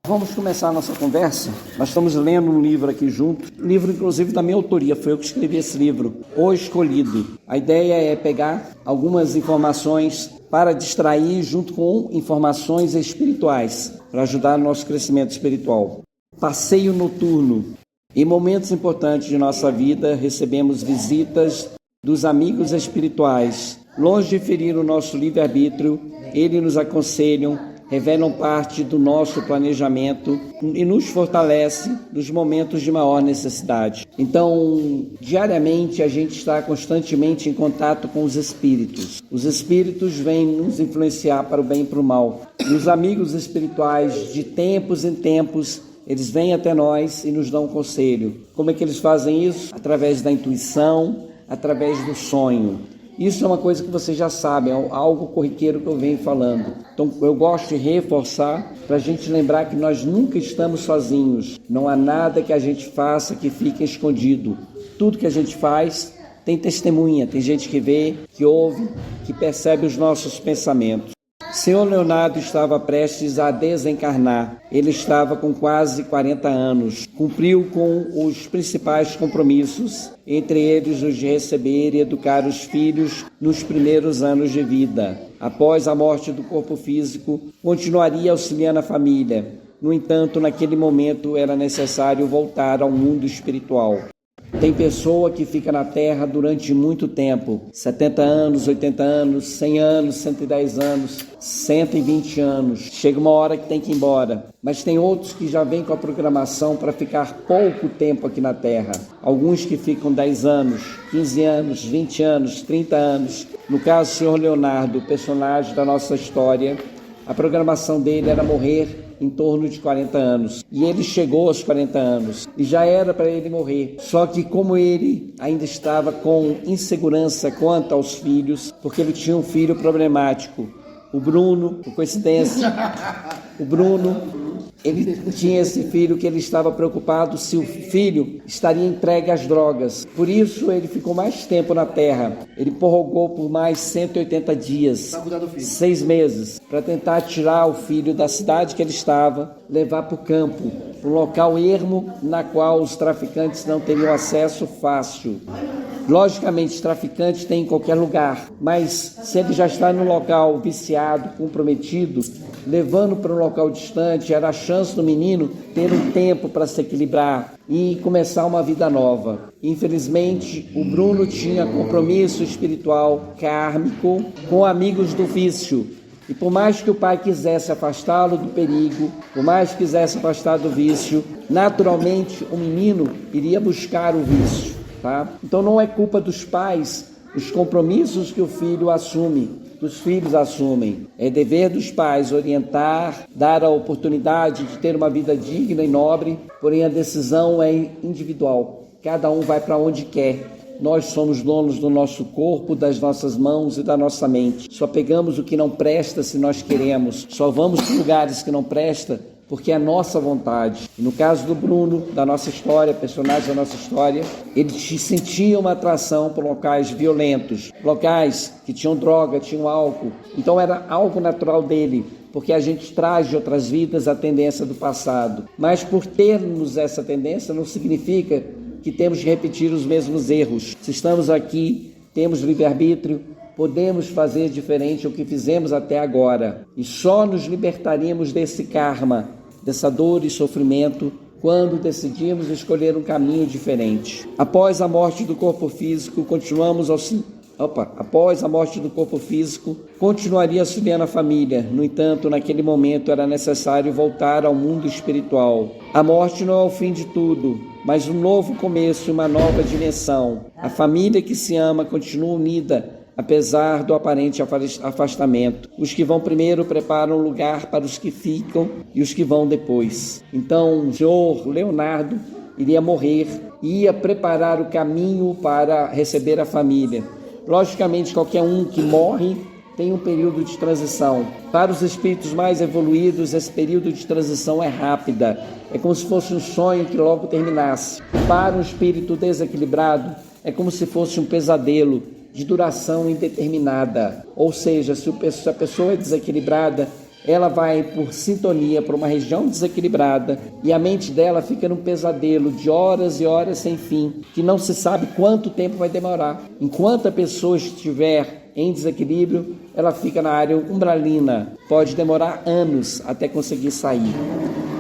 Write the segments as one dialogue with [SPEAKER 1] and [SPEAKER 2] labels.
[SPEAKER 1] Vamos começar a nossa conversa. Nós estamos lendo um livro aqui junto, livro inclusive da minha autoria, foi eu que escrevi esse livro, O Escolhido. A ideia é pegar algumas informações para distrair junto com informações espirituais, para ajudar no nosso crescimento espiritual. Passeio noturno. Em momentos importantes de nossa vida, recebemos visitas dos amigos espirituais. Longe de ferir o nosso livre-arbítrio, eles nos aconselham, revelam parte do nosso planejamento e nos fortalece nos momentos de maior necessidade. Então, diariamente a gente está constantemente em contato com os espíritos. Os espíritos vêm nos influenciar para o bem e para o mal. E os amigos espirituais, de tempos em tempos, eles vêm até nós e nos dão um conselho. Como é que eles fazem isso? Através da intuição, através do sonho. Isso é uma coisa que vocês já sabem, é algo corriqueiro que eu venho falando. Então eu gosto de reforçar para a gente lembrar que nós nunca estamos sozinhos. Não há nada que a gente faça que fique escondido. Tudo que a gente faz tem testemunha, tem gente que vê, que ouve, que percebe os nossos pensamentos. Senhor Leonardo estava prestes a desencarnar. Ele estava com quase 40 anos. Cumpriu com os principais compromissos, entre eles os de receber e educar os filhos nos primeiros anos de vida. Após a morte do corpo físico, continuaria auxiliando a família. No entanto, naquele momento era necessário voltar ao mundo espiritual. Tem pessoa que fica na Terra durante muito tempo, 70 anos, 80 anos, 100 anos, 110 anos, 120 anos. Chega uma hora que tem que ir embora. Mas tem outros que já vêm com a programação para ficar pouco tempo aqui na Terra. Alguns que ficam 10 anos, 15 anos, 20 anos, 30 anos. No caso do Senhor Leonardo, o personagem da nossa história, a programação dele era morrer em torno de 40 anos. E ele chegou aos 40 anos e já era para ele morrer. Só que como ele ainda estava com insegurança quanto aos filhos, porque ele tinha um filho problemático, o Bruno, por coincidência, ele tinha esse filho que ele estava preocupado se o filho estaria entregue às drogas. Por isso ele ficou mais tempo na Terra. Ele prorrogou por mais 180 dias, 6 meses, para tentar tirar o filho da cidade que ele estava, levar para o campo, para um local ermo na qual os traficantes não teriam acesso fácil. Logicamente, traficante tem em qualquer lugar, mas se ele já está no local viciado, comprometido, levando para um local distante, era a chance do menino ter um tempo para se equilibrar e começar uma vida nova. Infelizmente, o Bruno tinha compromisso espiritual kármico com amigos do vício. E por mais que o pai quisesse afastá-lo do perigo, por mais que quisesse afastar do vício, naturalmente o menino iria buscar o vício. Tá? Então não é culpa dos pais os compromissos que o filho assume, que os filhos assumem. É dever dos pais orientar, dar a oportunidade de ter uma vida digna e nobre, porém a decisão é individual. Cada um vai para onde quer. Nós somos donos do nosso corpo, das nossas mãos e da nossa mente. Só pegamos o que não presta se nós queremos. Só vamos para lugares que não prestam porque é a nossa vontade. E no caso do Bruno, da nossa história, personagem da nossa história, ele sentia uma atração por locais violentos, locais que tinham droga, tinham álcool. Então era algo natural dele, porque a gente traz de outras vidas a tendência do passado. Mas por termos essa tendência, não significa que temos que repetir os mesmos erros. Se estamos aqui, temos livre-arbítrio, podemos fazer diferente o que fizemos até agora. E só nos libertaremos desse karma, dessa dor e sofrimento, quando decidimos escolher um caminho diferente. Após a morte do corpo físico, continuaria auxiliando a família. No entanto, naquele momento era necessário voltar ao mundo espiritual. A morte não é o fim de tudo, mas um novo começo e uma nova dimensão. A família que se ama continua unida, apesar do aparente afastamento. Os que vão primeiro preparam lugar para os que ficam e os que vão depois. Então, o senhor Leonardo iria morrer e ia preparar o caminho para receber a família. Logicamente, qualquer um que morre tem um período de transição. Para os espíritos mais evoluídos, esse período de transição é rápida. É como se fosse um sonho que logo terminasse. Para um espírito desequilibrado, é como se fosse um pesadelo de duração indeterminada. Ou seja, se a pessoa é desequilibrada, ela vai por sintonia para uma região desequilibrada e a mente dela fica num pesadelo de horas e horas sem fim, que não se sabe quanto tempo vai demorar. Enquanto a pessoa estiver em desequilíbrio, ela fica na área umbralina, pode demorar anos até conseguir sair.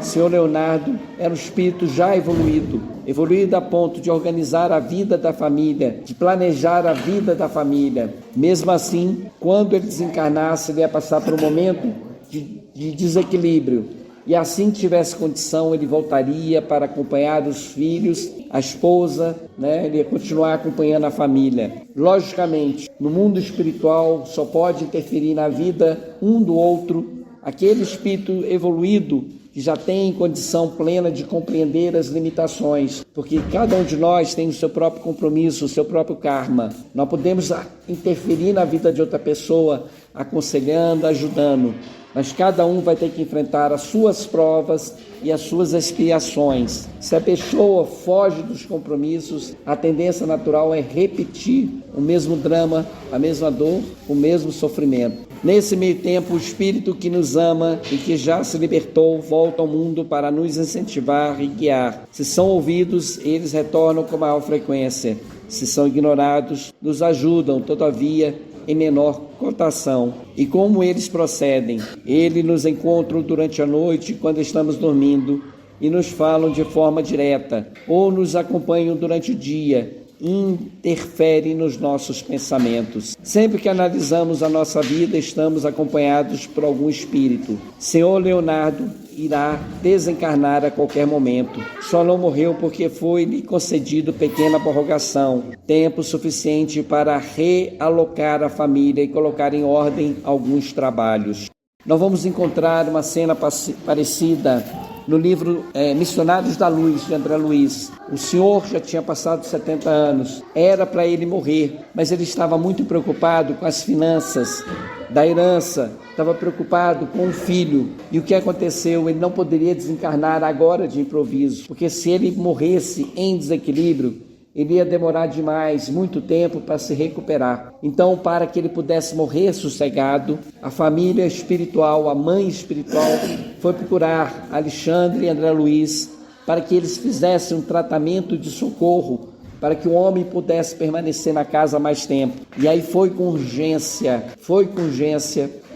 [SPEAKER 1] Senhor Leonardo era um espírito já evoluído a ponto de organizar a vida da família, de planejar a vida da família. Mesmo assim, quando ele desencarnasse, ele ia passar por um momento de desequilíbrio. E assim que tivesse condição, ele voltaria para acompanhar os filhos, a esposa, Ele ia continuar acompanhando a família. Logicamente, no mundo espiritual, só pode interferir na vida um do outro aquele espírito evoluído que já tem condição plena de compreender as limitações, porque cada um de nós tem o seu próprio compromisso, o seu próprio karma. Nós podemos interferir na vida de outra pessoa, aconselhando, ajudando, mas cada um vai ter que enfrentar as suas provas e as suas expiações. Se a pessoa foge dos compromissos, a tendência natural é repetir o mesmo drama, a mesma dor, o mesmo sofrimento. Nesse meio tempo, o Espírito que nos ama e que já se libertou volta ao mundo para nos incentivar e guiar. Se são ouvidos, eles retornam com maior frequência. Se são ignorados, nos ajudam, todavia, em menor cotação. E como eles procedem? Eles nos encontram durante a noite, quando estamos dormindo, e nos falam de forma direta, ou nos acompanham durante o dia, interferem nos nossos pensamentos. Sempre que analisamos a nossa vida, estamos acompanhados por algum espírito. Senhor Leonardo irá desencarnar a qualquer momento. Só não morreu porque foi-lhe concedido pequena prorrogação, tempo suficiente para realocar a família e colocar em ordem alguns trabalhos. Nós vamos encontrar uma cena parecida no livro Missionários da Luz, de André Luiz. O senhor já tinha passado 70 anos, era para ele morrer, mas ele estava muito preocupado com as finanças da herança, estava preocupado com o filho. E o que aconteceu? Ele não poderia desencarnar agora de improviso, porque se ele morresse em desequilíbrio, ele ia demorar demais, muito tempo para se recuperar. Então, para que ele pudesse morrer sossegado, a família espiritual, a mãe espiritual, foi procurar Alexandre e André Luiz para que eles fizessem um tratamento de socorro, para que o homem pudesse permanecer na casa mais tempo. E aí foi com urgência,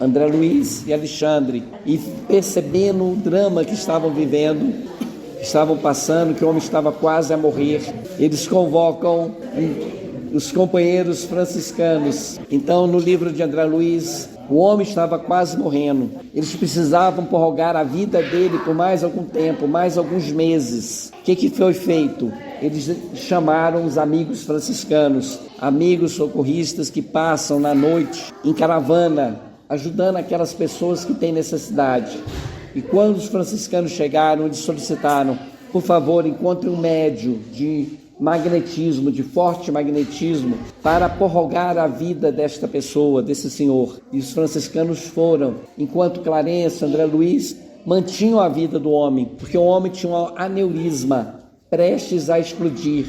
[SPEAKER 1] André Luiz e Alexandre, e percebendo o drama que estavam vivendo, estavam passando, que o homem estava quase a morrer, eles convocam os companheiros franciscanos. Então, no livro de André Luiz, o homem estava quase morrendo. Eles precisavam prorrogar a vida dele por mais algum tempo, mais alguns meses. O que foi feito? Eles chamaram os amigos franciscanos, amigos socorristas que passam na noite em caravana, ajudando aquelas pessoas que têm necessidade. E quando os franciscanos chegaram, eles solicitaram, por favor, encontre um médium de magnetismo, de forte magnetismo, para prorrogar a vida desta pessoa, desse senhor. E os franciscanos foram, enquanto Clarence, André Luiz, mantinham a vida do homem, porque o homem tinha um aneurisma prestes a explodir.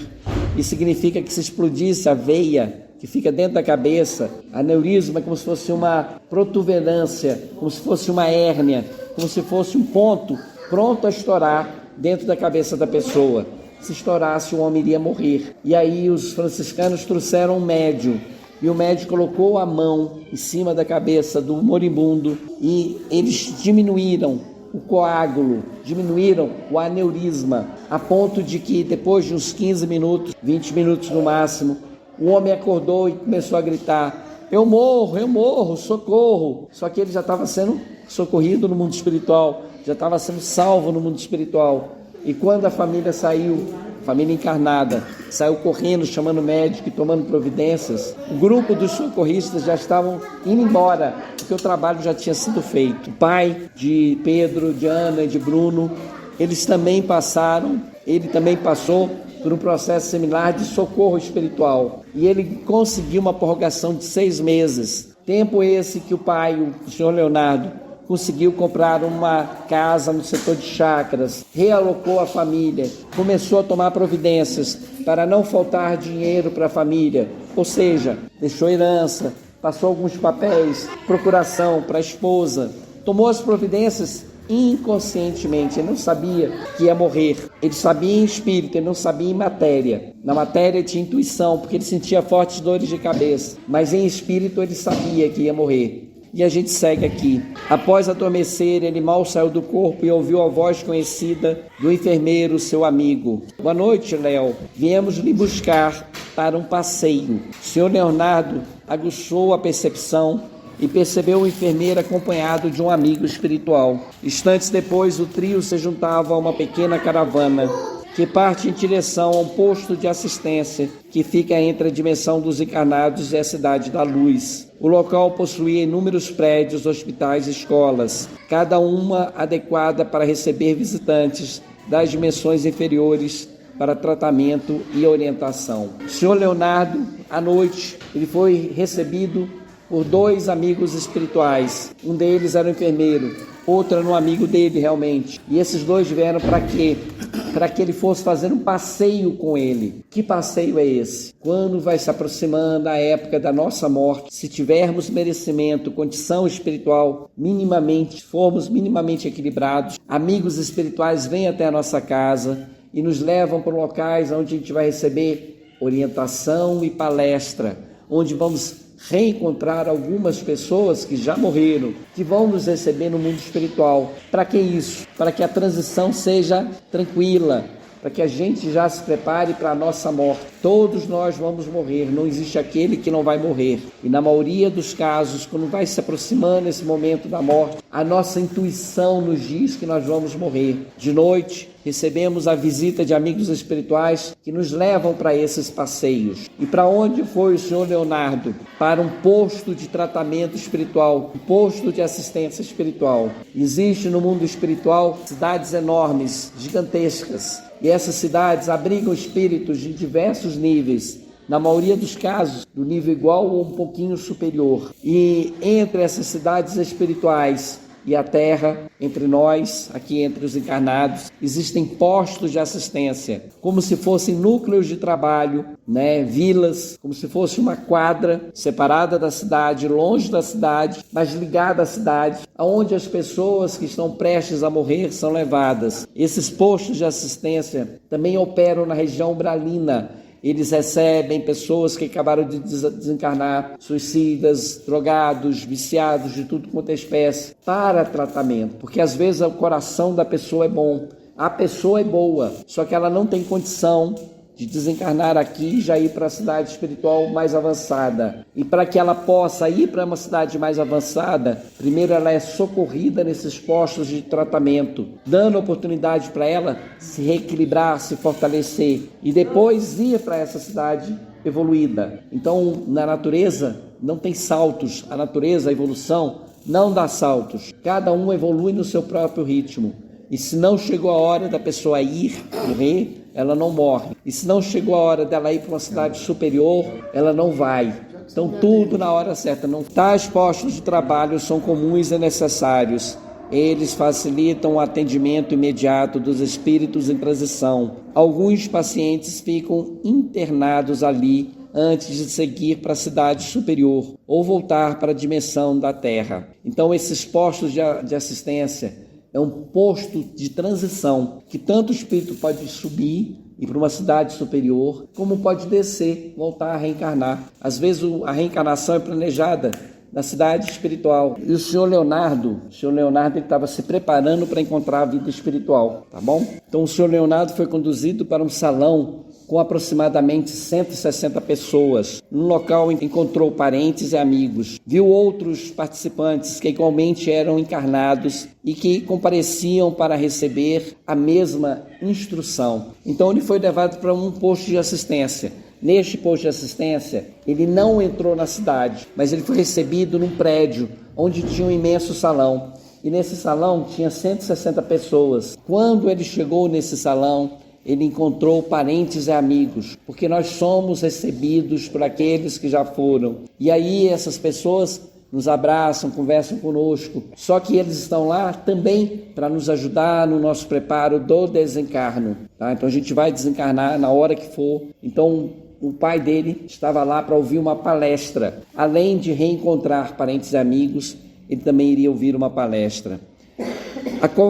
[SPEAKER 1] Isso significa que se explodisse a veia que fica dentro da cabeça, aneurisma é como se fosse uma protuberância, como se fosse uma hérnia, como se fosse um ponto pronto a estourar dentro da cabeça da pessoa. Se estourasse, o homem iria morrer. E aí os franciscanos trouxeram um médium, e o médium colocou a mão em cima da cabeça do moribundo, e eles diminuíram o coágulo, diminuíram o aneurisma, a ponto de que depois de uns 15 minutos, 20 minutos no máximo, o homem acordou e começou a gritar: eu morro, socorro. Só que ele já estava sendo socorrido no mundo espiritual, já estava sendo salvo no mundo espiritual. E quando a família saiu, família encarnada, saiu correndo, chamando o médico e tomando providências, o grupo dos socorristas já estavam indo embora, porque o trabalho já tinha sido feito. O pai de Pedro, de Ana e de Bruno, ele também passou por um processo similar de socorro espiritual. E ele conseguiu uma prorrogação de 6 meses. Tempo esse que o pai, o senhor Leonardo, conseguiu comprar uma casa no setor de chácaras, realocou a família, começou a tomar providências para não faltar dinheiro para a família, ou seja, deixou herança, passou alguns papéis, procuração para a esposa, tomou as providências inconscientemente. Ele não sabia que ia morrer. Ele sabia em espírito, ele não sabia em matéria. Na matéria ele tinha intuição, porque ele sentia fortes dores de cabeça. Mas em espírito ele sabia que ia morrer. E a gente segue aqui. Após adormecer, ele mal saiu do corpo e ouviu a voz conhecida do enfermeiro, seu amigo. Boa noite, Léo. Viemos lhe buscar para um passeio. O senhor Leonardo aguçou a percepção e percebeu o enfermeiro acompanhado de um amigo espiritual. Instantes depois, o trio se juntava a uma pequena caravana que parte em direção a um posto de assistência que fica entre a dimensão dos encarnados e a cidade da luz. O local possuía inúmeros prédios, hospitais e escolas, cada uma adequada para receber visitantes das dimensões inferiores para tratamento e orientação. O senhor Leonardo, à noite, ele foi recebido por 2 amigos espirituais. Um deles era um enfermeiro, outro era um amigo dele realmente. E esses 2 vieram para quê? Para que ele fosse fazer um passeio com ele. Que passeio é esse? Quando vai se aproximando a época da nossa morte, se tivermos merecimento, condição espiritual, formos minimamente equilibrados, amigos espirituais vêm até a nossa casa e nos levam para locais onde a gente vai receber orientação e palestra, onde vamos reencontrar algumas pessoas que já morreram, que vão nos receber no mundo espiritual. Para que isso? Para que a transição seja tranquila, para que a gente já se prepare para a nossa morte. Todos nós vamos morrer, não existe aquele que não vai morrer. E na maioria dos casos, quando vai se aproximando esse momento da morte, a nossa intuição nos diz que nós vamos morrer. De noite, recebemos a visita de amigos espirituais que nos levam para esses passeios. E para onde foi o senhor Leonardo? Para um posto de tratamento espiritual, um posto de assistência espiritual. Existe no mundo espiritual cidades enormes, gigantescas. E essas cidades abrigam espíritos de diversos níveis, na maioria dos casos, do nível igual ou um pouquinho superior. E entre essas cidades espirituais e a Terra, entre nós, aqui entre os encarnados, existem postos de assistência, como se fossem núcleos de trabalho, vilas, como se fosse uma quadra separada da cidade, longe da cidade, mas ligada à cidade, aonde as pessoas que estão prestes a morrer são levadas. Esses postos de assistência também operam na região umbralina. Eles recebem pessoas que acabaram de desencarnar, suicidas, drogados, viciados de tudo quanto é espécie, para tratamento. Porque às vezes o coração da pessoa é bom, a pessoa é boa, só que ela não tem condição de desencarnar aqui e já ir para a cidade espiritual mais avançada. E para que ela possa ir para uma cidade mais avançada, primeiro ela é socorrida nesses postos de tratamento, dando oportunidade para ela se reequilibrar, se fortalecer e depois ir para essa cidade evoluída. Então, na natureza não tem saltos, a natureza, a evolução não dá saltos. Cada um evolui no seu próprio ritmo. E se não chegou a hora da pessoa ir, morrer, ela não morre. E se não chegou a hora dela ir para uma cidade superior, ela não vai. Então, tudo na hora certa. Tais postos de trabalho são comuns e necessários. Eles facilitam o atendimento imediato dos espíritos em transição. Alguns pacientes ficam internados ali antes de seguir para a cidade superior ou voltar para a dimensão da Terra. Então, esses postos de assistência é um posto de transição, que tanto o espírito pode subir e para uma cidade superior, como pode descer, voltar a reencarnar. Às vezes a reencarnação é planejada na cidade espiritual. E o senhor Leonardo ele estava se preparando para encontrar a vida espiritual, tá bom? Então o senhor Leonardo foi conduzido para um salão com aproximadamente 160 pessoas. No local encontrou parentes e amigos. Viu outros participantes que igualmente eram encarnados e que compareciam para receber a mesma instrução. Então ele foi levado para um posto de assistência. Neste posto de assistência, ele não entrou na cidade, mas ele foi recebido num prédio onde tinha um imenso salão. E nesse salão tinha 160 pessoas. Quando ele chegou nesse salão, ele encontrou parentes e amigos, porque nós somos recebidos por aqueles que já foram. E aí essas pessoas nos abraçam, conversam conosco, só que eles estão lá também para nos ajudar no nosso preparo do desencarno. Tá? Então a gente vai desencarnar na hora que for. Então o pai dele estava lá para ouvir uma palestra. Além de reencontrar parentes e amigos, ele também iria ouvir uma palestra.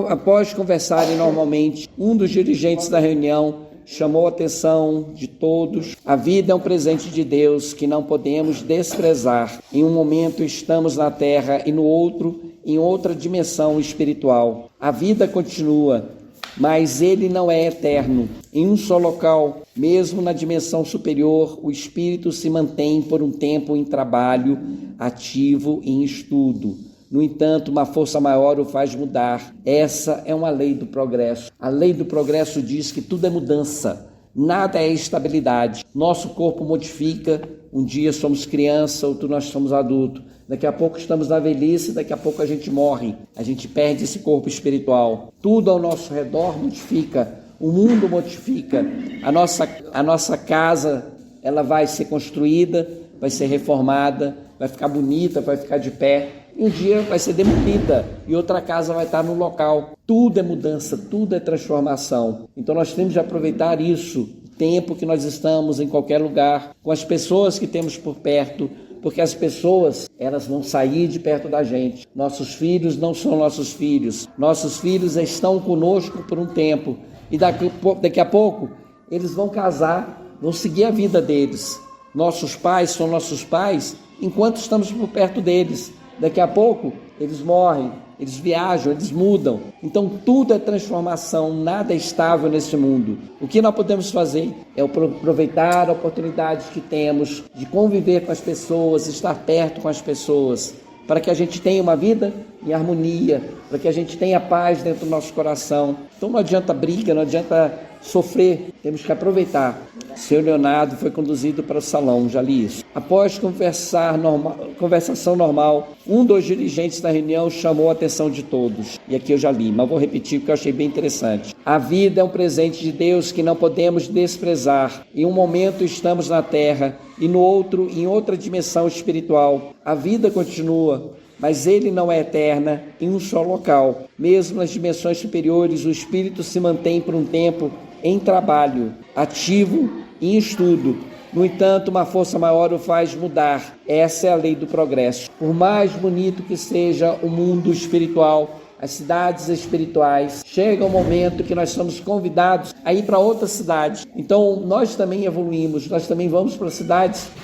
[SPEAKER 1] Após conversarem normalmente, um dos dirigentes da reunião chamou a atenção de todos. A vida é um presente de Deus que não podemos desprezar. Em um momento estamos na terra e no outro, em outra dimensão espiritual. A vida continua, mas ele não é eterno. Em um só local, mesmo na dimensão superior, o espírito se mantém por um tempo em trabalho, ativo e em estudo. No entanto, uma força maior o faz mudar. Essa é uma lei do progresso. A lei do progresso diz que tudo é mudança, nada é estabilidade. Nosso corpo modifica, um dia somos criança, outro nós somos adulto. Daqui a pouco estamos na velhice, daqui a pouco a gente morre. A gente perde esse corpo espiritual. Tudo ao nosso redor modifica, o mundo modifica. A nossa casa, ela vai ser construída, vai ser reformada, vai ficar bonita, vai ficar de pé. E um dia vai ser demolida e outra casa vai estar no local. Tudo é mudança, tudo é transformação. Então nós temos de aproveitar isso, o tempo que nós estamos em qualquer lugar, com as pessoas que temos por perto, porque as pessoas, elas vão sair de perto da gente. Nossos filhos não são nossos filhos. Nossos filhos estão conosco por um tempo e daqui a pouco eles vão casar, vão seguir a vida deles. Nossos pais são nossos pais enquanto estamos por perto deles. Daqui a pouco, eles morrem, eles viajam, eles mudam. Então, tudo é transformação, nada é estável nesse mundo. O que nós podemos fazer é aproveitar a oportunidade que temos de conviver com as pessoas, estar perto com as pessoas, para que a gente tenha uma vida em harmonia, para que a gente tenha paz dentro do nosso coração. Então, não adianta briga, não adianta sofrer, temos que aproveitar. Seu Leonardo foi conduzido para o salão, já li isso. Após conversação normal, um dos dirigentes da reunião chamou a atenção de todos. E aqui eu já li, mas vou repetir porque eu achei bem interessante. A vida é um presente de Deus que não podemos desprezar. Em um momento estamos na terra e no outro, em outra dimensão espiritual. A vida continua, mas ele não é eterna em um só local. Mesmo nas dimensões superiores, o espírito se mantém por um tempo em trabalho, ativo e em estudo. No entanto, uma força maior o faz mudar. Essa é a lei do progresso. Por mais bonito que seja o mundo espiritual, as cidades espirituais, chega um momento que nós somos convidados a ir para outra cidade. Então, nós também evoluímos, nós também vamos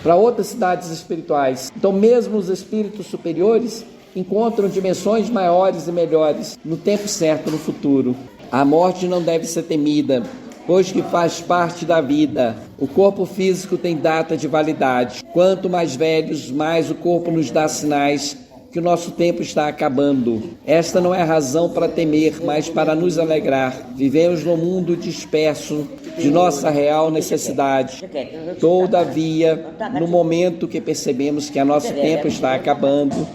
[SPEAKER 1] para outras cidades espirituais. Então, mesmo os espíritos superiores encontram dimensões maiores e melhores no tempo certo, no futuro. A morte não deve ser temida, pois que faz parte da vida. O corpo físico tem data de validade. Quanto mais velhos, mais o corpo nos dá sinais que o nosso tempo está acabando. Esta não é razão para temer, mas para nos alegrar. Vivemos num mundo disperso de nossa real necessidade. Todavia, no momento que percebemos que o nosso tempo está acabando,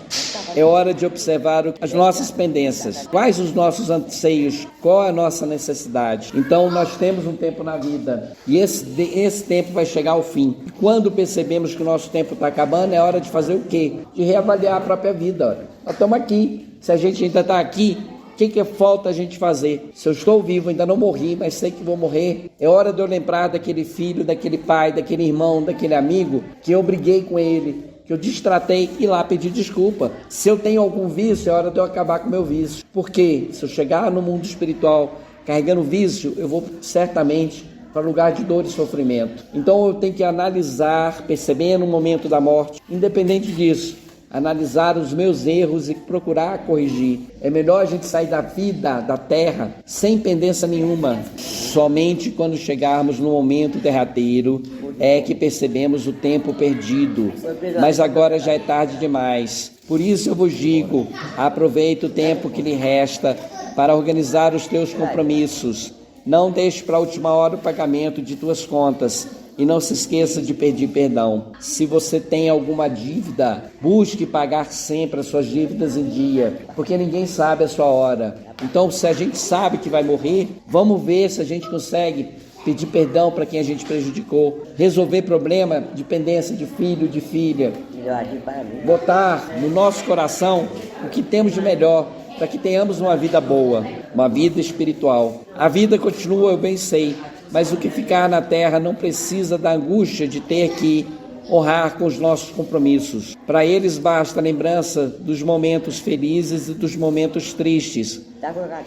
[SPEAKER 1] é hora de observar as nossas pendências. Quais os nossos anseios? Qual a nossa necessidade? Então, nós temos um tempo na vida e esse tempo vai chegar ao fim. E quando percebemos que o nosso tempo está acabando, é hora de fazer o quê? De reavaliar a própria vida. Olha. Nós estamos aqui. Se a gente ainda está aqui, o que falta a gente fazer? Se eu estou vivo, ainda não morri, mas sei que vou morrer, é hora de eu lembrar daquele filho, daquele pai, daquele irmão, daquele amigo que eu briguei com ele, que eu destratei e lá pedir desculpa. Se eu tenho algum vício, é hora de eu acabar com o meu vício. Porque se eu chegar no mundo espiritual carregando vício, eu vou certamente para lugar de dor e sofrimento. Então eu tenho que analisar, perceber no momento da morte, independente disso, analisar os meus erros e procurar corrigir. É melhor a gente sair da vida, da terra, sem pendência nenhuma. Somente quando chegarmos no momento derradeiro é que percebemos o tempo perdido. Mas agora já é tarde demais. Por isso eu vos digo, aproveita o tempo que lhe resta para organizar os teus compromissos. Não deixe para a última hora o pagamento de tuas contas. E não se esqueça de pedir perdão. Se você tem alguma dívida, busque pagar sempre as suas dívidas em dia, porque ninguém sabe a sua hora. Então, se a gente sabe que vai morrer, vamos ver se a gente consegue pedir perdão para quem a gente prejudicou, resolver problema de pendência de filho, de filha, botar no nosso coração o que temos de melhor, para que tenhamos uma vida boa, uma vida espiritual. A vida continua, eu bem sei, mas o que ficar na terra não precisa da angústia de ter que honrar com os nossos compromissos. Para eles basta a lembrança dos momentos felizes e dos momentos tristes.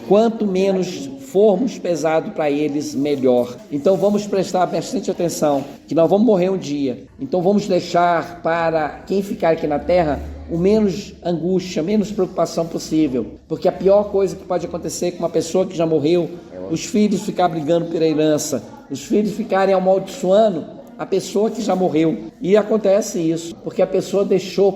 [SPEAKER 1] Quanto menos formos pesado para eles, melhor. Então vamos prestar bastante atenção, que nós vamos morrer um dia. Então vamos deixar para quem ficar aqui na Terra o menos angústia, menos preocupação possível. Porque a pior coisa que pode acontecer com uma pessoa que já morreu, os filhos ficarem brigando pela herança, os filhos ficarem amaldiçoando a pessoa que já morreu. E acontece isso, porque a pessoa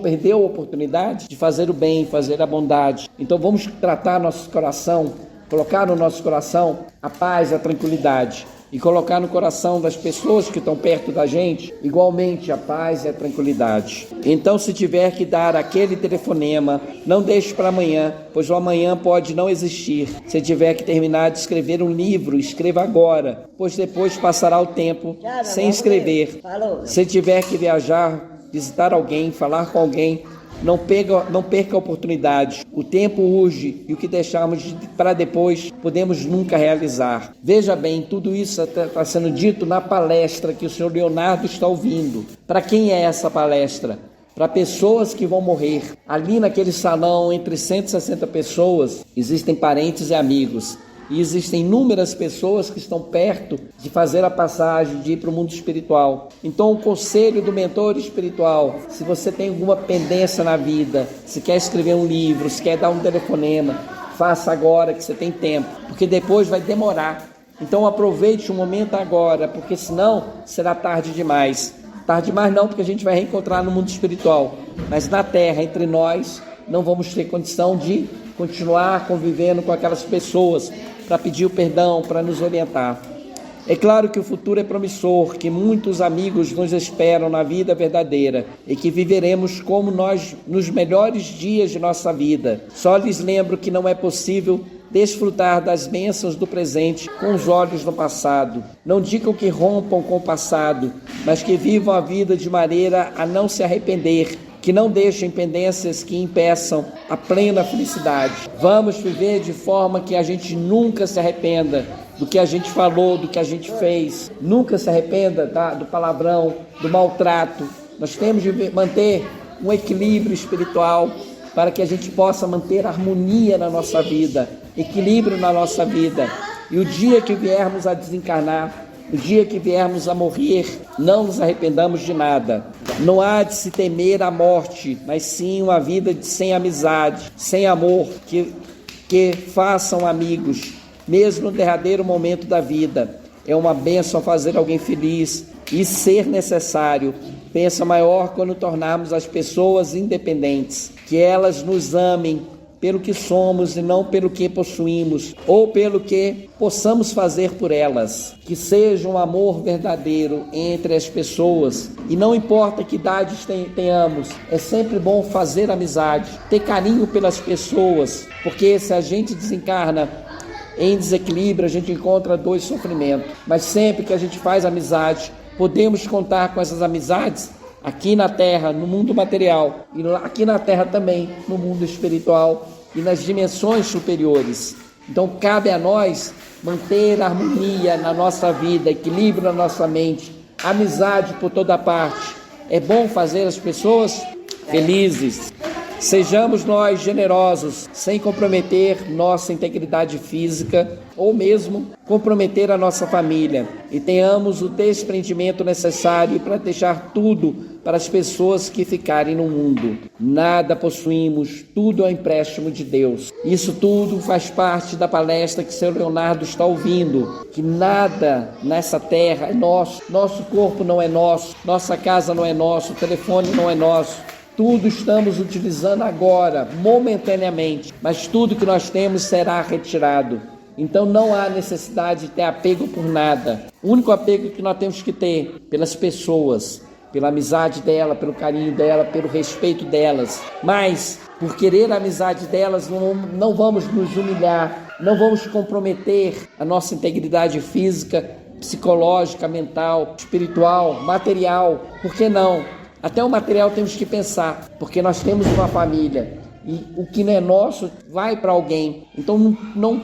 [SPEAKER 1] perdeu a oportunidade de fazer o bem, fazer a bondade. Então vamos tratar nosso coração, colocar no nosso coração a paz, a tranquilidade. E colocar no coração das pessoas que estão perto da gente, igualmente a paz e a tranquilidade. Então, se tiver que dar aquele telefonema, não deixe para amanhã, pois o amanhã pode não existir. Se tiver que terminar de escrever um livro, escreva agora, pois depois passará o tempo sem escrever. Se tiver que viajar, visitar alguém, falar com alguém, não perca a oportunidade. O tempo urge e o que deixarmos para depois podemos nunca realizar. Veja bem, tudo isso está sendo dito na palestra que o senhor Leonardo está ouvindo. Para quem é essa palestra? Para pessoas que vão morrer. Ali naquele salão, entre 160 pessoas, existem parentes e amigos. E existem inúmeras pessoas que estão perto de fazer a passagem, de ir para o mundo espiritual. Então, o conselho do mentor espiritual, se você tem alguma pendência na vida, se quer escrever um livro, se quer dar um telefonema, faça agora que você tem tempo, porque depois vai demorar. Então, aproveite o momento agora, porque senão será tarde demais. Tarde demais não, porque a gente vai reencontrar no mundo espiritual. Mas na Terra, entre nós, não vamos ter condição de continuar convivendo com aquelas pessoas para pedir o perdão, para nos orientar. É claro que o futuro é promissor, que muitos amigos nos esperam na vida verdadeira e que viveremos como nós nos melhores dias de nossa vida. Só lhes lembro que não é possível desfrutar das bênçãos do presente com os olhos no passado. Não digam que rompam com o passado, mas que vivam a vida de maneira a não se arrepender, que não deixem pendências que impeçam a plena felicidade. Vamos viver de forma que a gente nunca se arrependa do que a gente falou, do que a gente fez. Nunca se arrependa do palavrão, do maltrato. Nós temos de manter um equilíbrio espiritual para que a gente possa manter harmonia na nossa vida, equilíbrio na nossa vida. E o dia que viermos a desencarnar, o dia que viermos a morrer, não nos arrependamos de nada. Não há de se temer a morte, mas sim uma vida sem amizade, sem amor, que façam amigos, mesmo no derradeiro momento da vida. É uma bênção fazer alguém feliz e ser necessário. Pensa maior quando tornarmos as pessoas independentes, que elas nos amem pelo que somos e não pelo que possuímos, ou pelo que possamos fazer por elas. Que seja um amor verdadeiro entre as pessoas, e não importa que idades tenhamos, é sempre bom fazer amizade, ter carinho pelas pessoas, porque se a gente desencarna em desequilíbrio, a gente encontra dor e sofrimento. Mas sempre que a gente faz amizade, podemos contar com essas amizades aqui na Terra, no mundo material, e aqui na Terra também, no mundo espiritual e nas dimensões superiores. Então cabe a nós manter a harmonia na nossa vida, equilíbrio na nossa mente, amizade por toda parte. É bom fazer as pessoas felizes. Sejamos nós generosos, sem comprometer nossa integridade física ou mesmo comprometer a nossa família, e tenhamos o desprendimento necessário para deixar tudo para as pessoas que ficarem no mundo. Nada possuímos, tudo é um empréstimo de Deus. Isso tudo faz parte da palestra que o Sr. Leonardo está ouvindo, que nada nessa terra é nosso, nosso corpo não é nosso, nossa casa não é nosso, o telefone não é nosso. Tudo estamos utilizando agora, momentaneamente, mas tudo que nós temos será retirado. Então não há necessidade de ter apego por nada. O único apego que nós temos que ter pelas pessoas, pela amizade dela, pelo carinho dela, pelo respeito delas. Mas, por querer a amizade delas, não vamos nos humilhar, não vamos comprometer a nossa integridade física, psicológica, mental, espiritual, material. Por que não? Até o material temos que pensar, porque nós temos uma família e o que não é nosso vai para alguém. Então não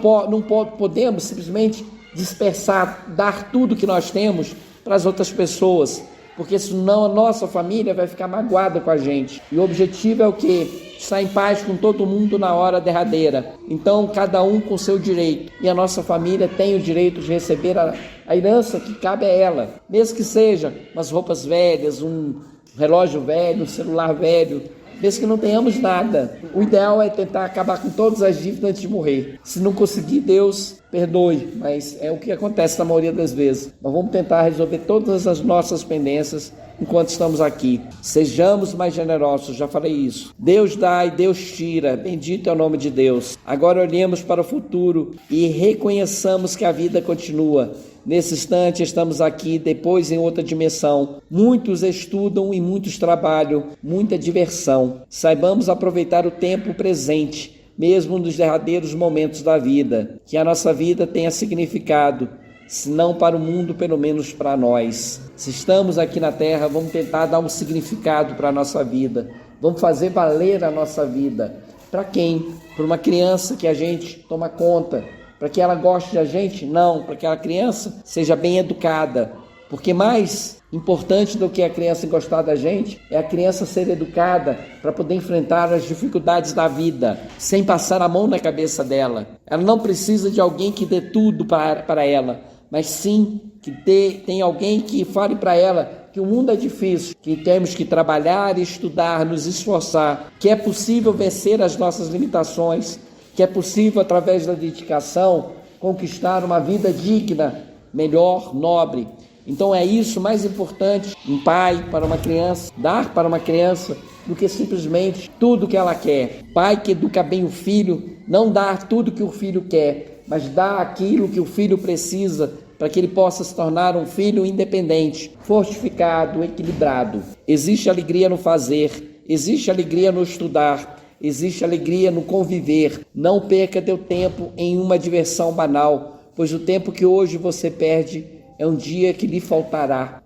[SPEAKER 1] podemos simplesmente dispersar, dar tudo que nós temos para as outras pessoas. porque senão a nossa família vai ficar magoada com a gente. E o objetivo é o quê? Estar em paz com todo mundo na hora derradeira. Então, cada um com seu direito. E a nossa família tem o direito de receber a herança que cabe a ela. Mesmo que seja umas roupas velhas, um relógio velho, um celular velho. Mesmo que não tenhamos nada. O ideal é tentar acabar com todas as dívidas antes de morrer. Se não conseguir, Deus perdoe. Mas é o que acontece na maioria das vezes. Mas vamos tentar resolver todas as nossas pendências enquanto estamos aqui. Sejamos mais generosos, já falei isso. Deus dá e Deus tira. Bendito é o nome de Deus. Agora olhemos para o futuro e reconheçamos que a vida continua. Nesse instante estamos aqui, depois em outra dimensão. Muitos estudam e muitos trabalham, muita diversão. Saibamos aproveitar o tempo presente, mesmo nos derradeiros momentos da vida. Que a nossa vida tenha significado, se não para o mundo, pelo menos para nós. Se estamos aqui na Terra, vamos tentar dar um significado para a nossa vida. Vamos fazer valer a nossa vida. Para quem? Para uma criança que a gente toma conta. Para que ela goste da gente? Não, para que a criança seja bem educada. Porque mais importante do que a criança gostar da gente é a criança ser educada para poder enfrentar as dificuldades da vida, sem passar a mão na cabeça dela. Ela não precisa de alguém que dê tudo para ela, mas sim que tem alguém que fale para ela que o mundo é difícil, que temos que trabalhar, estudar, nos esforçar, que é possível vencer as nossas limitações, que é possível, através da dedicação, conquistar uma vida digna, melhor, nobre. Então é isso mais importante, um pai para uma criança, dar para uma criança, do que simplesmente tudo que ela quer. Pai que educa bem o filho, não dar tudo que o filho quer, mas dá aquilo que o filho precisa para que ele possa se tornar um filho independente, fortificado, equilibrado. Existe alegria no fazer, existe alegria no estudar, existe alegria no conviver. Não perca teu tempo em uma diversão banal, pois o tempo que hoje você perde é um dia que lhe faltará.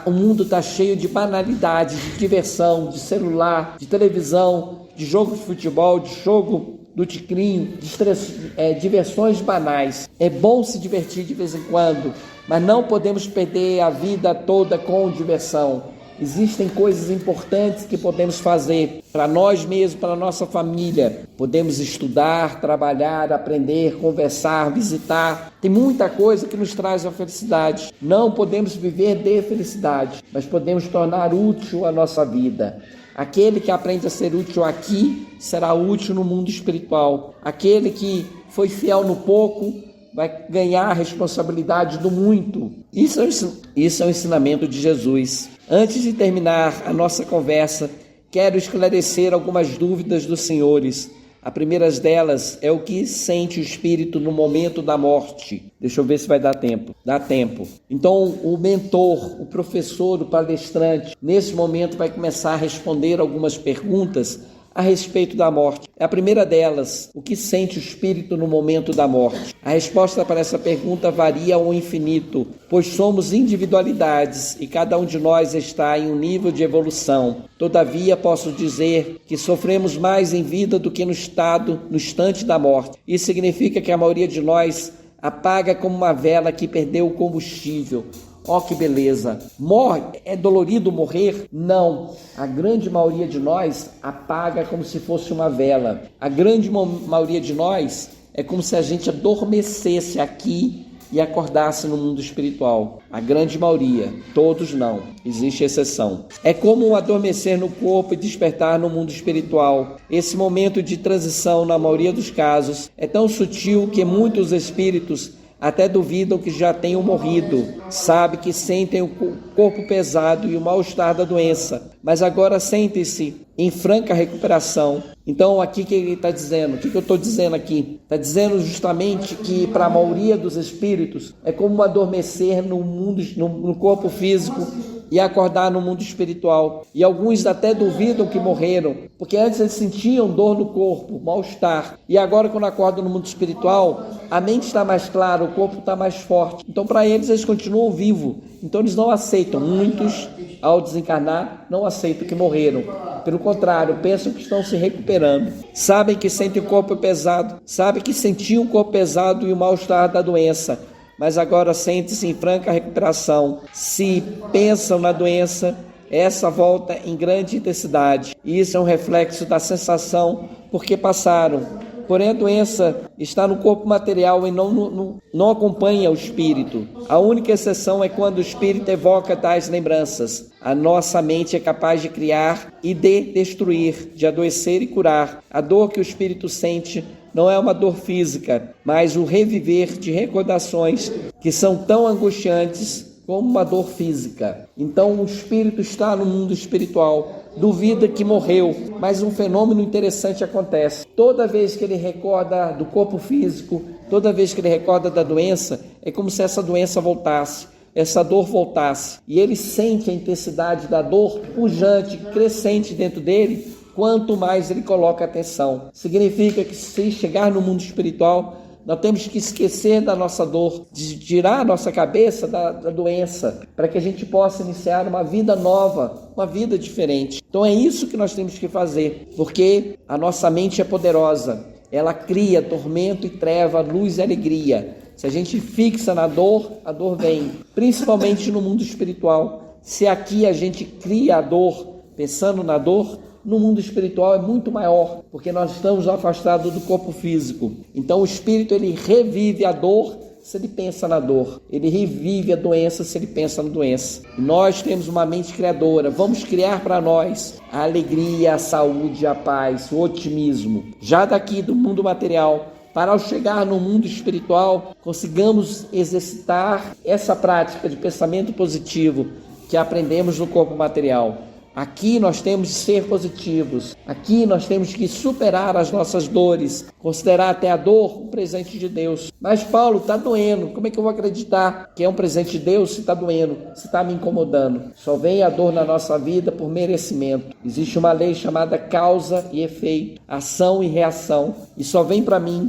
[SPEAKER 1] O mundo está cheio de banalidades, de diversão, de celular, de televisão, de jogo de futebol, de jogo do ticrinho, de diversões banais. É bom se divertir de vez em quando, mas não podemos perder a vida toda com diversão. Existem coisas importantes que podemos fazer para nós mesmos, para a nossa família. Podemos estudar, trabalhar, aprender, conversar, visitar. Tem muita coisa que nos traz a felicidade. Não podemos viver de felicidade, mas podemos tornar útil a nossa vida. Aquele que aprende a ser útil aqui, será útil no mundo espiritual. Aquele que foi fiel no pouco, vai ganhar a responsabilidade do muito. Isso é o ensinamento de Jesus. Antes de terminar a nossa conversa, quero esclarecer algumas dúvidas dos senhores. A primeira delas é o que sente o espírito no momento da morte. Deixa eu ver se vai dar tempo. Dá tempo. Então, o mentor, o professor, o palestrante, nesse momento vai começar a responder algumas perguntas a respeito da morte. A primeira delas, o que sente o espírito no momento da morte? A resposta para essa pergunta varia ao infinito, pois somos individualidades e cada um de nós está em um nível de evolução. Todavia, posso dizer que sofremos mais em vida do que no instante da morte. Isso significa que a maioria de nós apaga como uma vela que perdeu o combustível. Ó, que beleza! Morre? É dolorido morrer? Não. A grande maioria de nós apaga como se fosse uma vela. A grande maioria de nós é como se a gente adormecesse aqui e acordasse no mundo espiritual. A grande maioria, todos não. Existe exceção. É como um adormecer no corpo e despertar no mundo espiritual. Esse momento de transição, na maioria dos casos, é tão sutil que muitos espíritos até duvidam que já tenham morrido. Sabe que sentem o corpo pesado e o mal-estar da doença, mas agora sentem-se em franca recuperação. Então, aqui que ele está dizendo, o que eu estou dizendo aqui? Está dizendo justamente que para a maioria dos espíritos é como adormecer no corpo físico e acordar no mundo espiritual. E alguns até duvidam que morreram, porque antes eles sentiam dor no corpo, mal-estar. E agora, quando acordam no mundo espiritual, a mente está mais clara, o corpo está mais forte. Então, para eles continuam vivos. Então, eles não aceitam. Muitos, ao desencarnar, não aceitam que morreram. Pelo contrário, pensam que estão se recuperando. Sabem que sentem o corpo pesado, sabem que sentiam o corpo pesado e o mal-estar da doença, mas agora sentem-se em franca recuperação. Se pensam na doença, essa volta em grande intensidade. Isso é um reflexo da sensação porque passaram. Porém, a doença está no corpo material e não acompanha o espírito. A única exceção é quando o espírito evoca tais lembranças. A nossa mente é capaz de criar e de destruir, de adoecer e curar. A dor que o espírito sente não é uma dor física, mas o reviver de recordações que são tão angustiantes como uma dor física. Então o espírito está no mundo espiritual, duvida que morreu, mas um fenômeno interessante acontece. Toda vez que ele recorda do corpo físico, toda vez que ele recorda da doença, é como se essa doença voltasse, essa dor voltasse. E ele sente a intensidade da dor pujante, crescente dentro dele, quanto mais ele coloca atenção. Significa que se chegar no mundo espiritual, nós temos que esquecer da nossa dor, de tirar a nossa cabeça da doença, para que a gente possa iniciar uma vida nova, uma vida diferente. Então é isso que nós temos que fazer, porque a nossa mente é poderosa. Ela cria tormento e treva, luz e alegria. Se a gente fixa na dor, a dor vem, principalmente no mundo espiritual. Se aqui a gente cria a dor, pensando na dor, no mundo espiritual é muito maior, porque nós estamos afastados do corpo físico. Então o espírito, ele revive a dor se ele pensa na dor. Ele revive a doença se ele pensa na doença. Nós temos uma mente criadora. Vamos criar para nós a alegria, a saúde, a paz, o otimismo. Já daqui do mundo material, para ao chegar no mundo espiritual, consigamos exercitar essa prática de pensamento positivo que aprendemos no corpo material. Aqui nós temos de ser positivos, aqui nós temos que superar as nossas dores, considerar até a dor um presente de Deus. Mas Paulo, está doendo, como é que eu vou acreditar que é um presente de Deus se está doendo, se está me incomodando? Só vem a dor na nossa vida por merecimento. Existe uma lei chamada causa e efeito, ação e reação, e só vem para mim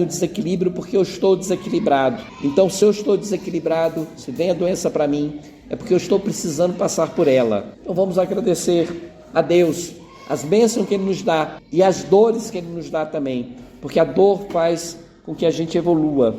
[SPEAKER 1] o desequilíbrio porque eu estou desequilibrado. Então, se eu estou desequilibrado, se vem a doença para mim, é porque eu estou precisando passar por ela. Então vamos agradecer a Deus, as bênçãos que Ele nos dá e as dores que Ele nos dá também, porque a dor faz com que a gente evolua.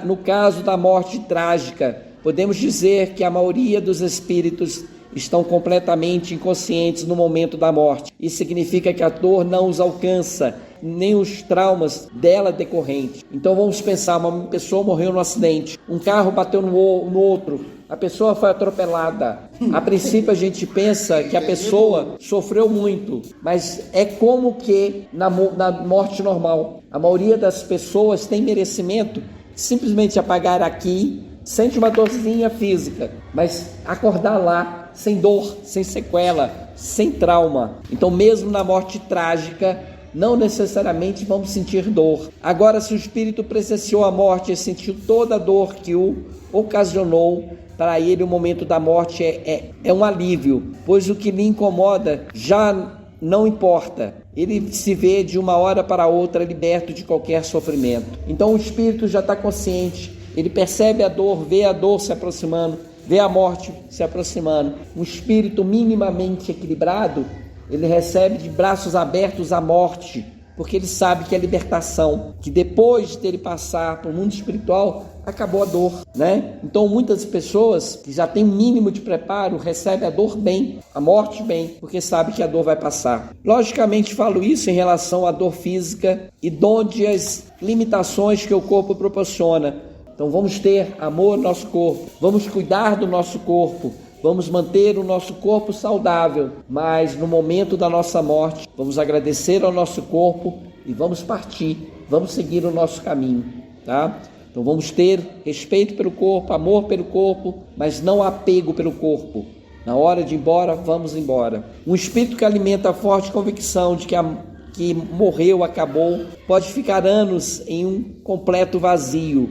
[SPEAKER 1] No caso da morte trágica, podemos dizer que a maioria dos espíritos estão completamente inconscientes no momento da morte. Isso significa que a dor não os alcança, nem os traumas dela decorrentes. Então vamos pensar, uma pessoa morreu num acidente, um carro bateu no outro, a pessoa foi atropelada. A princípio a gente pensa que a pessoa sofreu muito, mas é como que na morte normal. A maioria das pessoas tem merecimento de simplesmente apagar aqui, sente uma dorzinha física, mas acordar lá sem dor, sem sequela, sem trauma. Então mesmo na morte trágica, não necessariamente vamos sentir dor. Agora, se o espírito presenciou a morte e sentiu toda a dor que o ocasionou, para ele o momento da morte é um alívio, pois o que lhe incomoda já não importa. Ele se vê de uma hora para outra liberto de qualquer sofrimento. Então o espírito já está consciente, ele percebe a dor, vê a dor se aproximando, vê a morte se aproximando. Um espírito minimamente equilibrado, ele recebe de braços abertos a morte, porque ele sabe que é libertação, que depois dele passar para o mundo espiritual, acabou a dor, né? Então muitas pessoas que já têm um mínimo de preparo recebem a dor bem, a morte bem, porque sabe que a dor vai passar. Logicamente falo isso em relação à dor física e donde as limitações que o corpo proporciona. Então vamos ter amor no nosso corpo, vamos cuidar do nosso corpo, vamos manter o nosso corpo saudável, mas no momento da nossa morte, vamos agradecer ao nosso corpo e vamos partir, vamos seguir o nosso caminho, tá? Então vamos ter respeito pelo corpo, amor pelo corpo, mas não apego pelo corpo. Na hora de ir embora, vamos embora. Um espírito que alimenta a forte convicção de que morreu, acabou, pode ficar anos em um completo vazio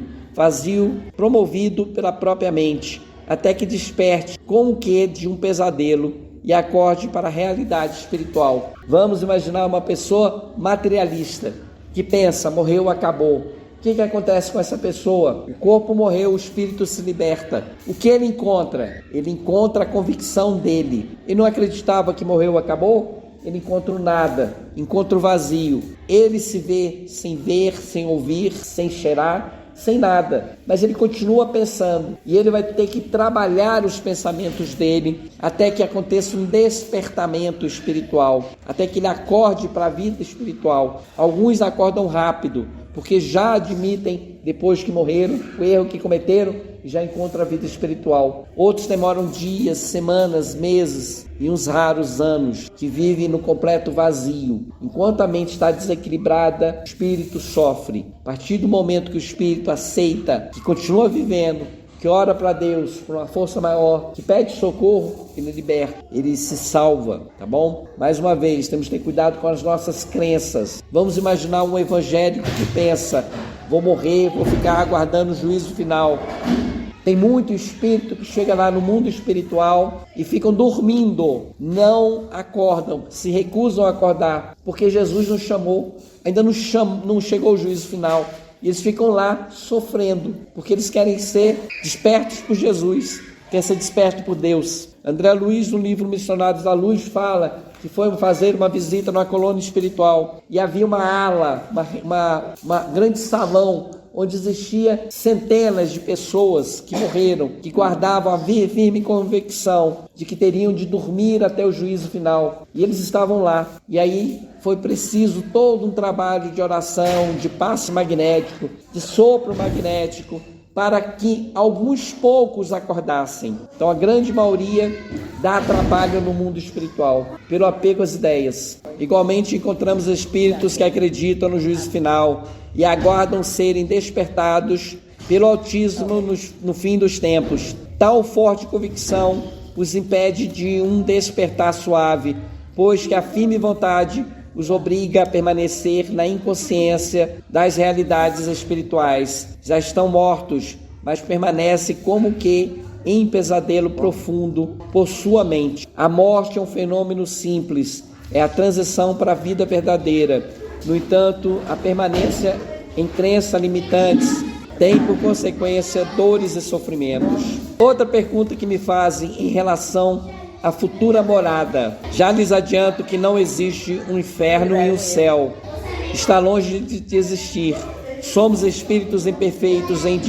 [SPEAKER 1] promovido pela própria mente, até que desperte com o que de um pesadelo e acorde para a realidade espiritual. Vamos imaginar uma pessoa materialista que pensa, morreu, acabou. O que acontece com essa pessoa? O corpo morreu, o espírito se liberta. O que ele encontra? Ele encontra a convicção dele. Ele não acreditava que morreu, acabou? Ele encontra o nada, encontra o vazio. Ele se vê, sem ver, sem ouvir, sem cheirar, sem nada, mas ele continua pensando e ele vai ter que trabalhar os pensamentos dele até que aconteça um despertamento espiritual, até que ele acorde para a vida espiritual. Alguns acordam rápido, porque já admitem, depois que morreram, o erro que cometeram e já encontram a vida espiritual. Outros demoram dias, semanas, meses e uns raros anos, que vivem no completo vazio. Enquanto a mente está desequilibrada, o espírito sofre. A partir do momento que o espírito aceita, que continua vivendo, que ora para Deus, para uma força maior, que pede socorro, ele liberta, ele se salva, tá bom? Mais uma vez, temos que ter cuidado com as nossas crenças. Vamos imaginar um evangélico que pensa: vou morrer, vou ficar aguardando o juízo final. Tem muito espírito que chega lá no mundo espiritual e ficam dormindo, não acordam, se recusam a acordar, porque Jesus nos chamou, ainda não chegou o juízo final. E eles ficam lá sofrendo, porque eles querem ser despertos por Jesus, querem ser despertos por Deus. André Luiz, no livro Missionários da Luz, fala que foi fazer uma visita numa colônia espiritual e havia uma ala, uma grande salão, onde existia centenas de pessoas que morreram, que guardavam a firme convicção de que teriam de dormir até o juízo final. E eles estavam lá. E aí foi preciso todo um trabalho de oração, de passe magnético, de sopro magnético, para que alguns poucos acordassem. Então a grande maioria dá trabalho no mundo espiritual, pelo apego às ideias. Igualmente encontramos espíritos que acreditam no juízo final e aguardam serem despertados pelo Altíssimo no fim dos tempos. Tal forte convicção os impede de um despertar suave, pois que a firme vontade os obriga a permanecer na inconsciência das realidades espirituais. Já estão mortos, mas permanecem como que em pesadelo profundo por sua mente. A morte é um fenômeno simples, é a transição para a vida verdadeira. No entanto, a permanência em crenças limitantes tem por consequência dores e sofrimentos. Outra pergunta que me fazem em relação à futura morada. Já lhes adianto que não existe um inferno e um céu. Está longe de existir. Somos espíritos imperfeitos em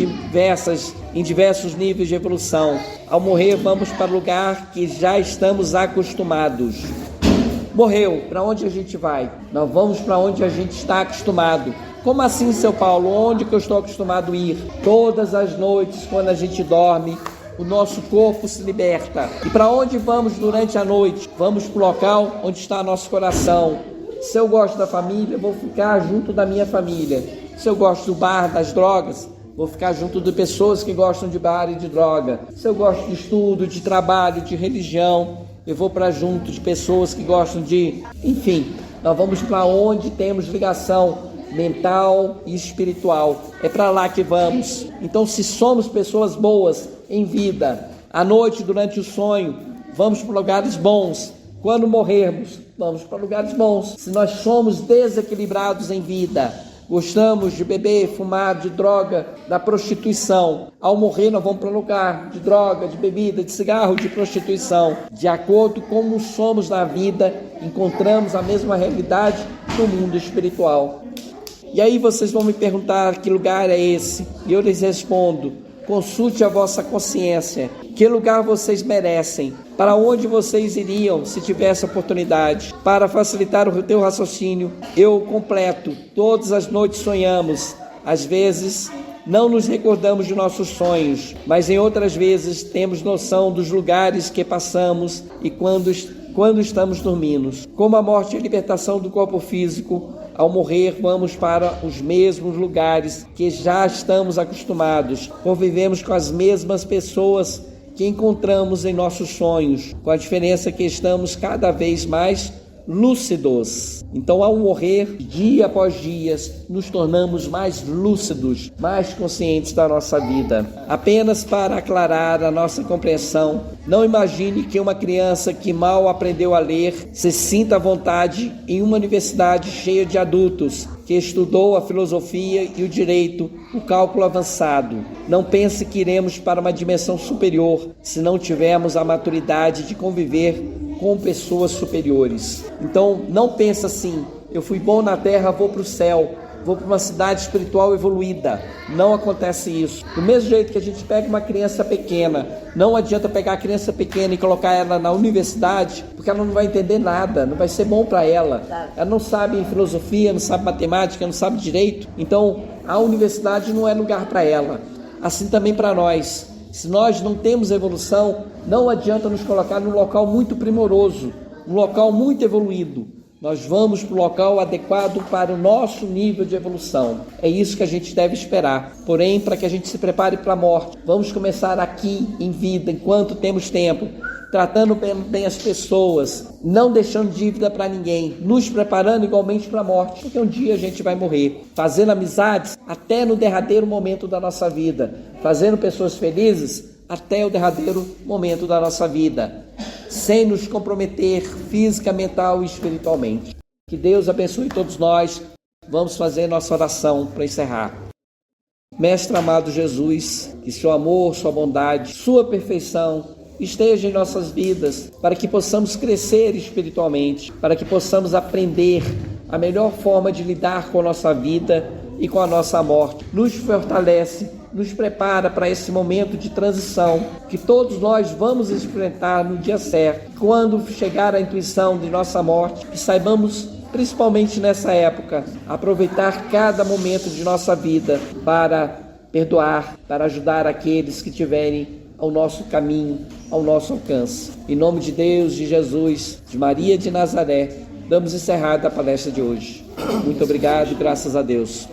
[SPEAKER 1] diversos níveis de evolução. Ao morrer, vamos para o lugar que já estamos acostumados. Morreu, para onde a gente vai? Nós vamos para onde a gente está acostumado. Como assim, seu Paulo? Onde que eu estou acostumado a ir? Todas as noites, quando a gente dorme, o nosso corpo se liberta. E para onde vamos durante a noite? Vamos para o local onde está nosso coração. Se eu gosto da família, vou ficar junto da minha família. Se eu gosto do bar, das drogas, vou ficar junto de pessoas que gostam de bar e de droga. Se eu gosto de estudo, de trabalho, de religião, eu vou para junto de pessoas que gostam de... Enfim, nós vamos para onde temos ligação mental e espiritual. É para lá que vamos. Então, se somos pessoas boas em vida, à noite, durante o sonho, vamos para lugares bons. Quando morrermos, vamos para lugares bons. Se nós somos desequilibrados em vida, gostamos de beber, fumar, de droga, da prostituição, ao morrer nós vamos para lugar de droga, de bebida, de cigarro, de prostituição. De acordo com como somos na vida, encontramos a mesma realidade no mundo espiritual. E aí vocês vão me perguntar que lugar é esse? E eu lhes respondo: consulte a vossa consciência. Que lugar vocês merecem? Para onde vocês iriam se tivesse oportunidade? Para facilitar o teu raciocínio, eu completo. Todas as noites sonhamos. Às vezes não nos recordamos de nossos sonhos, mas em outras vezes temos noção dos lugares que passamos e quando estamos dormindo. Como a morte e a libertação do corpo físico, ao morrer vamos para os mesmos lugares que já estamos acostumados. Convivemos com as mesmas pessoas que encontramos em nossos sonhos, com a diferença que estamos cada vez mais lúcidos. Então, ao morrer, dia após dia, nos tornamos mais lúcidos, mais conscientes da nossa vida. Apenas para aclarar a nossa compreensão, não imagine que uma criança que mal aprendeu a ler se sinta à vontade em uma universidade cheia de adultos que estudou a filosofia e o direito, o cálculo avançado. Não pense que iremos para uma dimensão superior se não tivermos a maturidade de conviver com pessoas superiores. Então, não pensa assim: eu fui bom na terra, vou para o céu. vou para uma cidade espiritual evoluída. Não acontece isso. Do mesmo jeito que a gente pega uma criança pequena, não adianta pegar a criança pequena e colocar ela na universidade, porque ela não vai entender nada, não vai ser bom para ela. Ela não sabe filosofia, não sabe matemática, não sabe direito. Então, a universidade não é lugar para ela. Assim também para nós. Se nós não temos evolução, não adianta nos colocar num local muito primoroso, um local muito evoluído. Nós vamos para o local adequado para o nosso nível de evolução. É isso que a gente deve esperar. Porém, para que a gente se prepare para a morte, vamos começar aqui em vida, enquanto temos tempo, tratando bem as pessoas, não deixando dívida para ninguém, nos preparando igualmente para a morte, porque um dia a gente vai morrer, fazendo amizades até no derradeiro momento da nossa vida, fazendo pessoas felizes até o derradeiro momento da nossa vida, sem nos comprometer física, mental e espiritualmente. Que Deus abençoe todos nós. Vamos fazer nossa oração para encerrar. Mestre amado Jesus, que seu amor, sua bondade, sua perfeição esteja em nossas vidas, para que possamos crescer espiritualmente, para que possamos aprender a melhor forma de lidar com a nossa vida e com a nossa morte. Nos fortalece, nos prepara para esse momento de transição que todos nós vamos enfrentar no dia certo. Quando chegar a intuição de nossa morte, que saibamos, principalmente nessa época, aproveitar cada momento de nossa vida para perdoar, para ajudar aqueles que tiverem ao nosso caminho, ao nosso alcance. Em nome de Deus, de Jesus, de Maria de Nazaré, damos encerrada a palestra de hoje. Muito obrigado, graças a Deus.